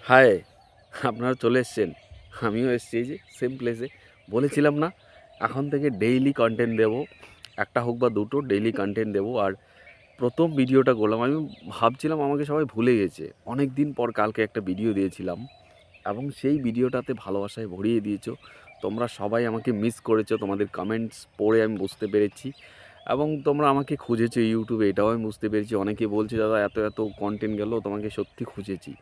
High, আপনারা চলে এসছেন। আমিও এসছি এই যে সেম প্লেসে। বলেছিলাম না এখন থেকে ডেইলি কন্টেন্ট দেবো, একটা হোক বা দুটো ডেইলি কন্টেন্ট দেবো। আর প্রথম ভিডিওটা করলাম, আমি ভাবছিলাম আমাকে সবাই ভুলে গেছে। অনেক দিন পর কালকে একটা ভিডিও দিয়েছিলাম এবং সেই ভিডিওটাতে ভালোবাসায় ভরিয়ে দিয়েছো। তোমরা সবাই আমাকে মিস করেছো, তোমাদের কমেন্টস পড়ে আমি বুঝতে পেরেছি এবং তোমরা আমাকে খুঁজেছো ইউটিউবে, এটাও আমি বুঝতে পেরেছি। অনেকে বলছে দাদা এত এত কন্টেন্ট গেল, তোমাকে সত্যি খুঁজেছি।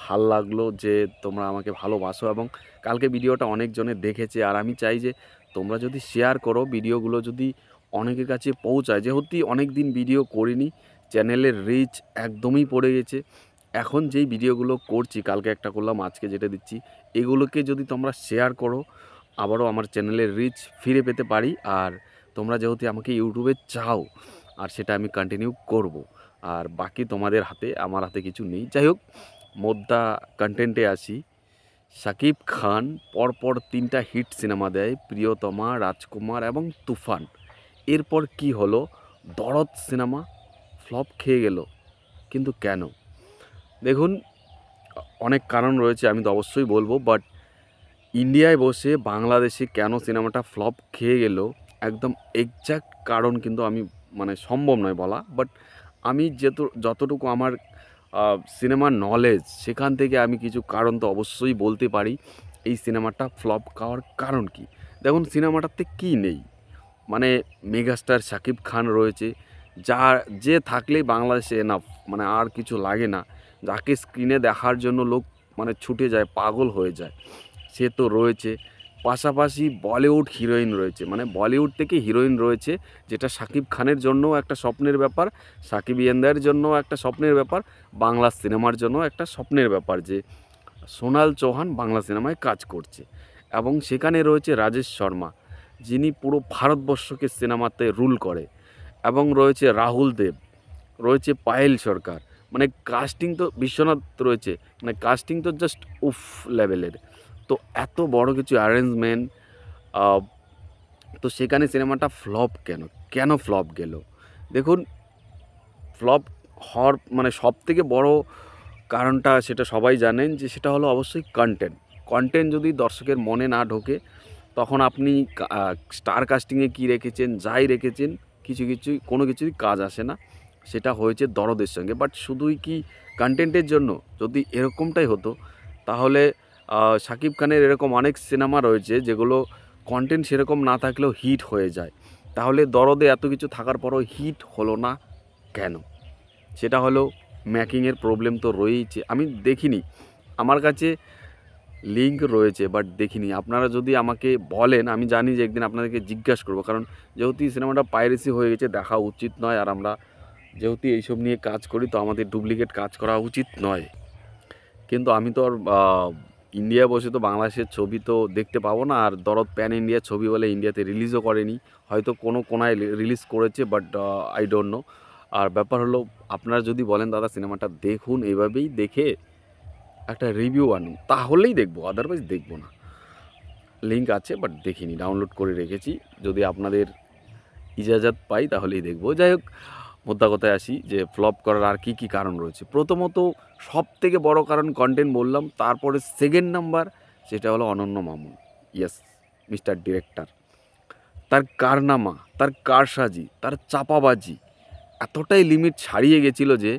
ভাল লাগলো যে তোমরা আমাকে ভালোবাসো এবং কালকে ভিডিওটা অনেকজনে দেখেছে। আর আমি চাই যে তোমরা যদি শেয়ার করো ভিডিওগুলো, যদি অনেকের কাছে পৌঁছায়। যেহেতু অনেক দিন ভিডিও করিনি, চ্যানেলের রিচ একদমই পড়ে গেছে। এখন যেই ভিডিওগুলো করছি, কালকে একটা করলাম, আজকে যেটা দিচ্ছি, এগুলোকে যদি তোমরা শেয়ার করো আবারও আমার চ্যানেলের রিচ ফিরে পেতে পারি। আর তোমরা যেহেতু আমাকে ইউটিউবে চাও, আর সেটা আমি কন্টিনিউ করব। আর বাকি তোমাদের হাতে, আমার হাতে কিছু নেই। যাই হোক, মোদ্দা কন্টেন্টে আসি। শাকিব খান পরপর 3টা হিট সিনেমা দেয়, প্রিয়তমা, রাজকুমার এবং তুফান। এরপর কি হলো? দরদ সিনেমা ফ্লপ খেয়ে গেল। কিন্তু কেন? দেখুন, অনেক কারণ রয়েছে, আমি তো অবশ্যই বলবো। বাট ইন্ডিয়ায় বসে বাংলাদেশে কেন সিনেমাটা ফ্লপ খেয়ে গেল, একদম এক্স্যাক্ট কারণ কিন্তু আমি সম্ভব নয় বলা। বাট আমি যতটুকু আমার সিনেমার নলেজ, সেখান থেকে আমি কিছু কারণ তো অবশ্যই বলতে পারি এই সিনেমাটা ফ্লপ খাওয়ার কারণ কি। দেখুন, সিনেমাটাতে কি নেই, মেগাস্টার শাকিব খান রয়েছে, যা যে থাকলেই বাংলাদেশে এনাফ, আর কিছু লাগে না। যাকে স্ক্রিনে দেখার জন্য লোক ছুটে যায়, পাগল হয়ে যায়, সে তো রয়েছে। পাশাপাশি বলিউড হিরোইন রয়েছে, বলিউড থেকে হিরোইন রয়েছে, যেটা শাকিব খানের জন্যও একটা স্বপ্নের ব্যাপার, সাকিবিয়ানদের জন্যও একটা স্বপ্নের ব্যাপার, বাংলা সিনেমার জন্য একটা স্বপ্নের ব্যাপার যে সোনাল চৌহান বাংলা সিনেমায় কাজ করছে। এবং সেখানে রয়েছে রাজেশ শর্মা, যিনি পুরো ভারতবর্ষকে সিনেমাতে রুল করে। এবং রয়েছে রাহুল দেব, রয়েছে পায়েল সরকার, কাস্টিং তো বিশ্বনাথ রয়েছে, কাস্টিং তো জাস্ট উফ লেভেলের। তো এত বড় কিছু অ্যারেঞ্জমেন্ট, তো সেখানে সিনেমাটা ফ্লপ কেন? কেন ফ্লপ গেল? দেখুন, ফ্লপ হওয়ার সবথেকে বড় কারণটা সেটা সবাই জানেন, যে সেটা হলো অবশ্যই কন্টেন্ট। কন্টেন্ট যদি দর্শকের মনে না ঢোকে, তখন আপনি স্টার কাস্টিংয়ে কী রেখেছেন, যাই রেখেছেন, কোনো কিছুই কাজ আসে না। সেটা হয়েছে দরদের সঙ্গে। বাট শুধুই কি কন্টেন্টের জন্য? যদি এরকমটাই হতো, তাহলে শাকিব খানের এরকম অনেক সিনেমা রয়েছে যেগুলো কন্টেন্ট সেরকম না থাকলেও হিট হয়ে যায়। তাহলে দরদে এত কিছু থাকার পরও হিট হলো না কেন? সেটা হলো মেকিংয়ের প্রবলেম তো রয়েইছে। আমি দেখিনি, আমার কাছে লিঙ্ক রয়েছে বাট দেখিনি। আপনারা যদি আমাকে বলেন, আমি জানি যে একদিন আপনাদেরকে জিজ্ঞাসা করবো, কারণ যেহেতু সিনেমাটা পাইরেসি হয়ে গেছে, দেখা উচিত নয়। আর আমরা যেহেতু এইসব নিয়ে কাজ করি, তো আমাদের ডুপ্লিকেট কাজ করা উচিত নয়। কিন্তু আমি তো আর ইন্ডিয়া বসে তো বাংলাদেশের ছবি তো দেখতে পাবো না। আর দরদ প্যান ইন্ডিয়া ছবি বলে ইন্ডিয়াতে রিলিজও করেনি, হয়তো কোনো কোনায় রিলিজ করেছে, বাট আই ডোন্ট নো। আর ব্যাপার হলো, আপনারা যদি বলেন দাদা সিনেমাটা দেখুন, এভাবেই দেখে একটা রিভিউ আনুন, তাহলেই দেখবো, আদারওয়াইজ দেখবো না। লিঙ্ক আছে বাট দেখিনি, ডাউনলোড করে রেখেছি, যদি আপনাদের ইজাজত পাই তাহলেই দেখবো। যাই হোক, মোদ্দা কথায় আসি যে ফ্লপ করার আর কি কি কারণ রয়েছে। প্রথমত, সব থেকে বড় কারণ কন্টেন্ট বললাম। তারপরে সেকেন্ড নাম্বার, সেটা হলো অনন্য মামুন। Yes, mister director. তার কারনামা, তার কারসাজি, তার চাপাবাজি এতটাই লিমিট ছাড়িয়ে গেছিলো যে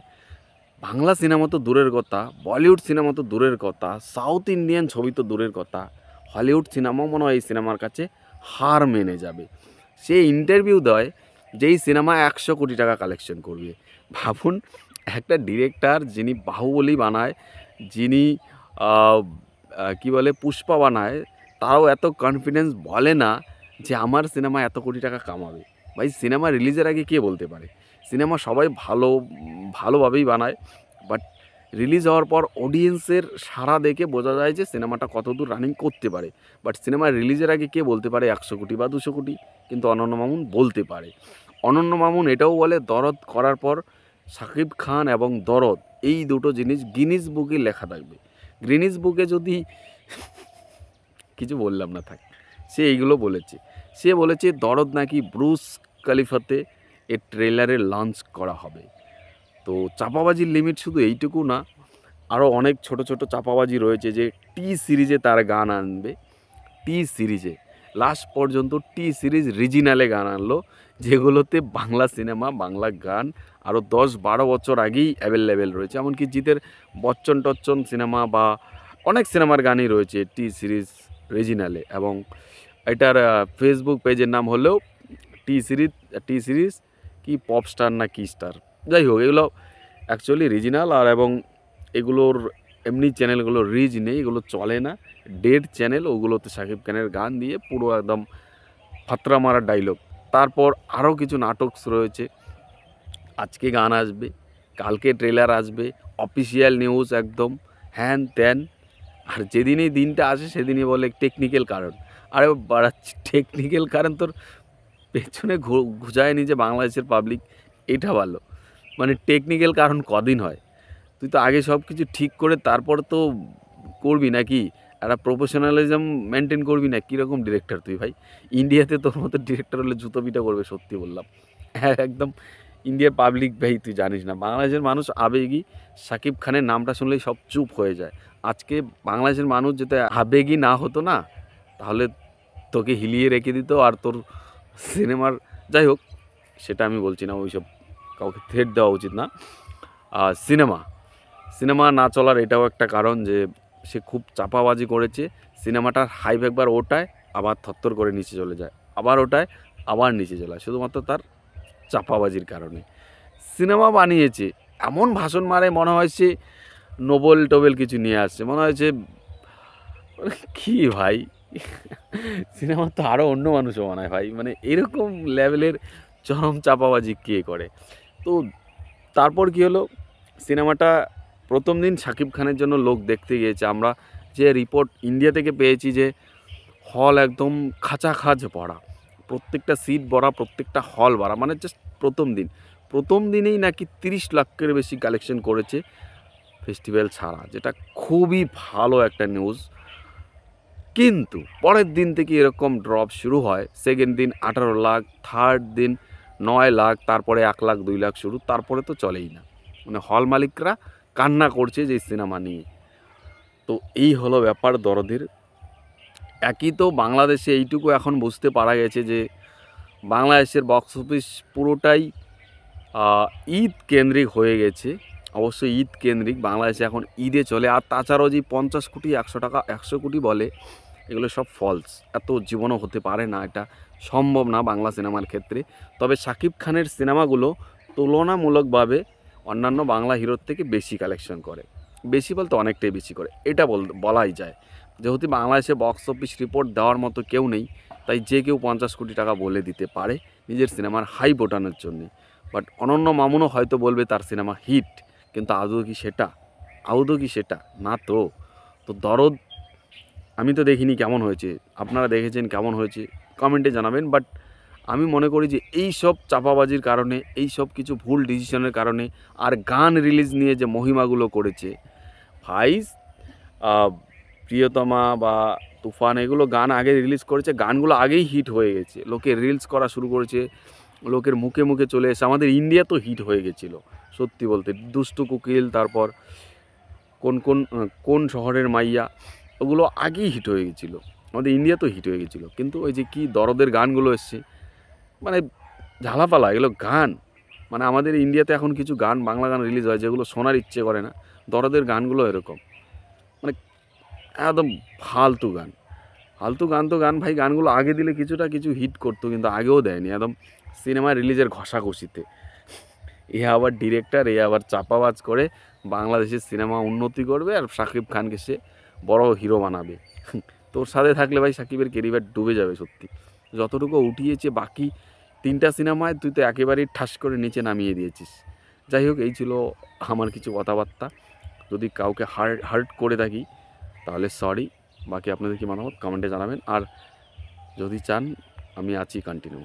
বাংলা সিনেমা তো দূরের কথা, বলিউড সিনেমা তো দূরের কথা, সাউথ ইন্ডিয়ান ছবি তো দূরের কথা, হলিউড সিনেমাও মনে হয় এই সিনেমার কাছে হার মেনে যাবে। সে ইন্টারভিউ দেয় যেই সিনেমা 100 কোটি টাকা কালেকশন করবে। ভাবুন, একটা ডিরেক্টর যিনি বাহুবলী বানায়, যিনি কী বলে পুষ্পা বানায়, তারাও এত কনফিডেন্স বলে না যে আমার সিনেমা এত কোটি টাকা কামাবে। ভাই, সিনেমা রিলিজের আগে কে বলতে পারে? সিনেমা সবাই ভালোভাবেই বানায়, বাট রিলিজ হওয়ার পর অডিয়েন্সের সাড়া দেখে বোঝা যায় যে সিনেমাটা কতদূর রানিং করতে পারে। বাট সিনেমা রিলিজের আগে কে বলতে পারে 100 কোটি বা 200 কোটি? কিন্তু অনন্য মামুন বলতে পারে। অনন্য মামুন এটাও বলে, দরদ করার পর শাকিব খান এবং দরদ, এই দুটো জিনিস গিনিস বুকে লেখা থাকবে। গিনিস বুকে যদি কিছু বললাম না, থাক। সে এইগুলো বলেছে। সে বলেছে দরদ নাকি ব্রুস খলিফাতে এর ট্রেলারে লঞ্চ করা হবে। তো চাপাবাজির লিমিট শুধু এইটুকু না, আরও অনেক ছোট ছোট চাপাবাজি রয়েছে যে টি সিরিজে তার গান আনবে। টি সিরিজে লাস্ট পর্যন্ত টি সিরিজ রিজিনালে গান আনলো, যেগুলোতে বাংলা সিনেমা বাংলা গান আরও 10-12 বছর আগেই অ্যাভেলেবেল রয়েছে। এমনকি জিতের বচ্চন টচ্চন সিনেমা বা অনেক সিনেমার গানই রয়েছে টি সিরিজ রিজিনালে। এবং এটার ফেসবুক পেজের নাম হলেও টি সিরিজ কি পপস্টার না কি স্টার, যাই হোক এগুলো অ্যাকচুয়ালি রিজিনাল। আর এবং এগুলোর এমনি চ্যানেলগুলো রিচ নেই, এগুলো চলে না, ডেড চ্যানেল। ওগুলোতে শাকিব খানের গান দিয়ে পুরো একদম ফাতরা মারা ডায়লগ। তারপর আরও কিছু নাটকস রয়েছে, আজকে গান আসবে, কালকে ট্রেলার আসবে, অফিসিয়াল নিউজ একদম হ্যান ত্যান। আর যেদিনই দিনটা আসে সেদিনই বলে টেকনিক্যাল কারণ। আরে বাড়াচ্ছি টেকনিক্যাল কারণ তোর পেছনে ঘুচায় নি যে বাংলাদেশের পাবলিক, এটা ভালো। মানে টেকনিক্যাল কারণ কদিন হয়? তুই তো আগে সব কিছু ঠিক করে তারপর তো করবি নাকি? একটা প্রফেশনালিজম মেনটেন করবি না? কীরকম ডিরেক্টর তুই ভাই? ইন্ডিয়াতে তোর মতো ডিরেক্টর হলে জুতো পিটা করবে, সত্যি বললাম। হ্যাঁ একদম ইন্ডিয়ার পাবলিক ভাই তুই জানিস না, বাংলাদেশের মানুষ আবেগী। শাকিব খানের নামটা শুনলেই সব চুপ হয়ে যায়। আজকে বাংলাদেশের মানুষ যদি আবেগী না হতো না, তাহলে তোকে হিলিয়ে রেখে দিত। আর তোর সিনেমার, যাই হোক সেটা আমি বলছি না, ওইসব কাউকে থ্রেট দেওয়া উচিত না। সিনেমা না চলার এটাও একটা কারণ যে সে খুব চাপাবাজি করেছে। সিনেমাটার হাইপ একবার ওঠায়, আবার থরথর করে নিচে চলে যায়, আবার ওঠায়, আবার নিচে চলে যায়, শুধুমাত্র তার চাপাবাজির কারণে। সিনেমা বানিয়েছে, এমন ভাষণ মারে মনে হয় সে নোবেল টোবেল কিছু নিয়ে আসছে, মনে হয়েছে কি ভাই। সিনেমা তো আরও অন্য মানুষও বানায় ভাই, মানে এরকম লেভেলের চরম চাপাবাজি কে করে? তো তারপর কি হলো, সিনেমাটা প্রথম দিন শাকিব খানের জন্য লোক দেখতে গিয়েছে। আমরা যে রিপোর্ট ইন্ডিয়া থেকে পেয়েছি যে হল একদম খাঁচাখাচ ভরা, প্রত্যেকটা সিট ভরা, প্রত্যেকটা হল ভরা। মানে জাস্ট প্রথম দিনেই নাকি 30 লাখের বেশি কালেকশন করেছে ফেস্টিভ্যাল ছাড়া, যেটা খুবই ভালো একটা নিউজ। কিন্তু পরের দিন থেকে এরকম ড্রপ শুরু হয়। সেকেন্ড দিন 18 লাখ, থার্ড দিন 9 লাখ, তারপরে 1 লাখ 2 লাখ শুরু, তারপরে তো চলেই না। মানে হল মালিকরা কান্না করছে যে সিনেমা নিয়ে। তো এই হলো ব্যাপার দরদের। একই তো বাংলাদেশে এইটুকু এখন বুঝতে পারা গেছে যে বাংলাদেশের বক্স অফিস পুরোটাই ঈদ কেন্দ্রিক হয়ে গেছে। অবশ্যই ঈদ কেন্দ্রিক, বাংলাদেশে এখন ঈদে চলে। আর তাছাড়াও যে 50 কোটি 100 কোটি বলে, এগুলো সব ফলস। এত জীবনও হতে পারে না, এটা সম্ভব না বাংলা সিনেমার ক্ষেত্রে। তবে শাকিব খানের সিনেমাগুলো তুলনামূলকভাবে অন্যান্য বাংলা হিরোর থেকে বেশি কালেকশন করে, বেশি বলতে অনেকটাই বেশি করে, এটা বলাই যায়। যেহেতু বাংলাদেশে বক্স অফিস রিপোর্ট দেওয়ার মতো কেউ নেই, তাই যে কেউ 50 কোটি টাকা বলে দিতে পারে নিজের সিনেমার হাইপ ওঠানোর জন্যে। বাট অনন্য মামুনও হয়তো বলবে তার সিনেমা হিট, কিন্তু আদৌ কি সেটা না। তো দরদ আমি তো দেখিনি কেমন হয়েছে, আপনারা দেখেছেন কেমন হয়েছে কমেন্টে জানাবেন। বাট আমি মনে করি যে এই সব চাপাবাজির কারণে, এই সব কিছু ভুল ডিসিশনের কারণে, আর গান রিলিজ নিয়ে যে মহিমাগুলো করেছে ভাই, প্রিয়তমা বা তুফান, এগুলো গান আগে রিলিজ করেছে, গানগুলো আগেই হিট হয়ে গেছে, লোকে রিলস করা শুরু করেছে, লোকের মুখে মুখে চলে এসে আমাদের ইন্ডিয়া তো হিট হয়ে গেছিলো সত্যি বলতে। দুষ্টু কোকিল, তারপর কোন শহরের মাইয়া, ওগুলো আগেই হিট হয়ে গেছিলো, আমাদের ইন্ডিয়া তো হিট হয়ে গেছিলো। কিন্তু ওই যে কি দরদের গানগুলো এসছে, মানে ঝালাপালা এগুলো গান। মানে আমাদের ইন্ডিয়াতে এখন কিছু গান, বাংলা গান রিলিজ হয় যেগুলো শোনার ইচ্ছে করে না, দরদের গানগুলো এরকম, মানে একদম ফালতু গান। তো গান ভাই, গানগুলো আগে দিলে কিছু হিট করতো, কিন্তু আগেও দেয়নি, একদম সিনেমা রিলিজের ঘষাঘষিতে। এ আবার ডিরেক্টর, এ আবার চাপাবাজ করে বাংলাদেশের সিনেমা উন্নতি করবে আর শাকিব খানকে সে বড় হিরো বানাবে। তোর সাথে থাকলে ভাই শাকিবের কেরিয়ার ডুবে যাবে সত্যি। যতটুকু উঠিয়েছে বাকি 3টা সিনেমায় তুই তো একেবারেই ঠাস করে নিচে নামিয়ে দিয়েছিস। যাই হোক, এই ছিল আমার কিছু কথাবার্তা। যদি কাউকে হার্ট করে থাকি তাহলে সরি। বাকি আপনাদের কি মতামত কমেন্টে জানাবেন। আর যদি চান আমি আছি কন্টিনিউ।